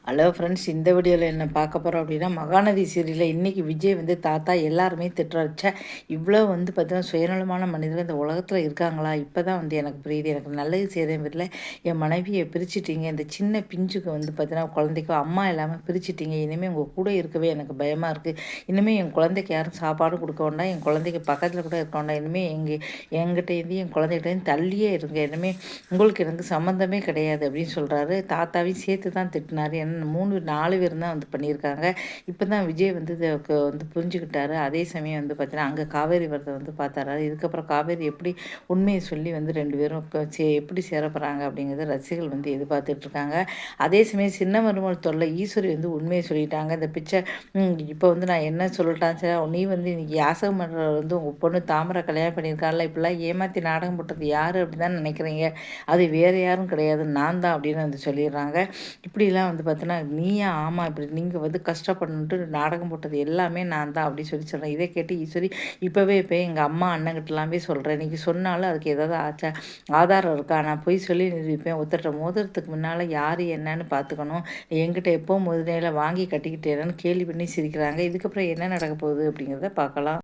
Hello friends, இந்த வீடியோவில் என்ன பார்க்க போகிறோம் அப்படின்னா, மகாநதி சீரியலில் இன்றைக்கி விஜய் வந்து தாத்தா எல்லாருமே திட்டுறச்ச இவ்வளோ வந்து பார்த்தீங்கன்னா சுயநலமான மனிதர்கள் இந்த உலகத்தில் இருக்காங்களா? இப்போ தான் வந்து எனக்கு புரியுது. எனக்கு நல்லது செய்கிறேன் வீட்டில் என் மனைவியை பிரிச்சுட்டீங்க. இந்த சின்ன பிஞ்சுக்கு வந்து பார்த்தீங்கன்னா குழந்தைக்கும் அம்மா இல்லாமல் பிரிச்சுட்டீங்க. இனிமேல் உங்கள் கூட இருக்கவே எனக்கு பயமாக இருக்குது. இனிமேல் என் குழந்தைக்கு யாரும் சாப்பாடு கொடுக்க வேண்டாம், என் குழந்தைக்கு பக்கத்தில் கூட இருக்க வேண்டாம். இனிமேல் என்கிட்டேருந்து என் குழந்தைகிட்டேருந்து தள்ளியே இருங்க. இனிமேல் உங்களுக்கு எனக்கு சம்மந்தமே கிடையாது அப்படின்னு சொல்கிறாரு. தாத்தாவையும் சேர்த்து தான் திட்டினாரு. 3 4 பேரும் தான் வந்து பண்ணியிருக்காங்க. இப்போ தான் விஜய் வந்து வந்து புரிஞ்சுக்கிட்டாரு. அதே சமயம் வந்து பார்த்தீங்கன்னா, அங்கே காவேரி வரத வந்து பார்த்தாரு. இதுக்கப்புறம் காவேரி எப்படி உண்மையை சொல்லி வந்து 2 பேரும் எப்படி சேர போகிறாங்க அப்படிங்கிறத ரசிகர்கள் வந்து எதிர்பார்த்துட்டு இருக்காங்க. அதே சமயம் சின்ன மருமகள் தொல்லை ஈஸ்வரி வந்து உண்மையை சொல்லிட்டாங்க. இந்த பிச்சை இப்போ வந்து நான் என்ன சொல்லட்டான், சரி நீ வந்து இன்னைக்கு யாசகம் பண்ணுற வந்து உங்கள் பொண்ணு தாமரை கல்யாணம் பண்ணியிருக்காள்ல, இப்படிலாம் ஏமாற்றி நாடகம் போட்டது யார் அப்படி தான் நினைக்கிறீங்க? அது வேறு யாரும் கிடையாது, நான் தான் அப்படின்னு வந்து சொல்லிடுறாங்க. இப்படிலாம் வந்து பார்த்தீங்கன்னா, நீயா ஆமாம் இப்படி நீங்கள் வந்து கஷ்டப்படணுன்ட்டு நாடகம் போட்டது எல்லாமே நான் தான் அப்படி சொல்லி சொல்கிறேன். இதை கேட்டு ஈஸ்வரி இப்போவே போய் எங்கள் அம்மா அண்ணங்கிட்டலாம் போய் சொல்கிறேன். இன்றைக்கி சொன்னாலும் அதுக்கு ஏதாவது ஆதாரம் இருக்கா? நான் போய் சொல்லி நிரூபிப்பேன். ஒருத்தர்கிட்ட மோதிரத்துக்கு முன்னால் யார் என்னன்னு பார்த்துக்கணும். என்கிட்ட எப்போ முதலையில் வாங்கி கட்டிக்கிட்டேன்னு கேலி பண்ணி சிரிக்கிறாங்க. இதுக்கப்புறம் என்ன நடக்க போகுது அப்படிங்கிறத பார்க்கலாம்.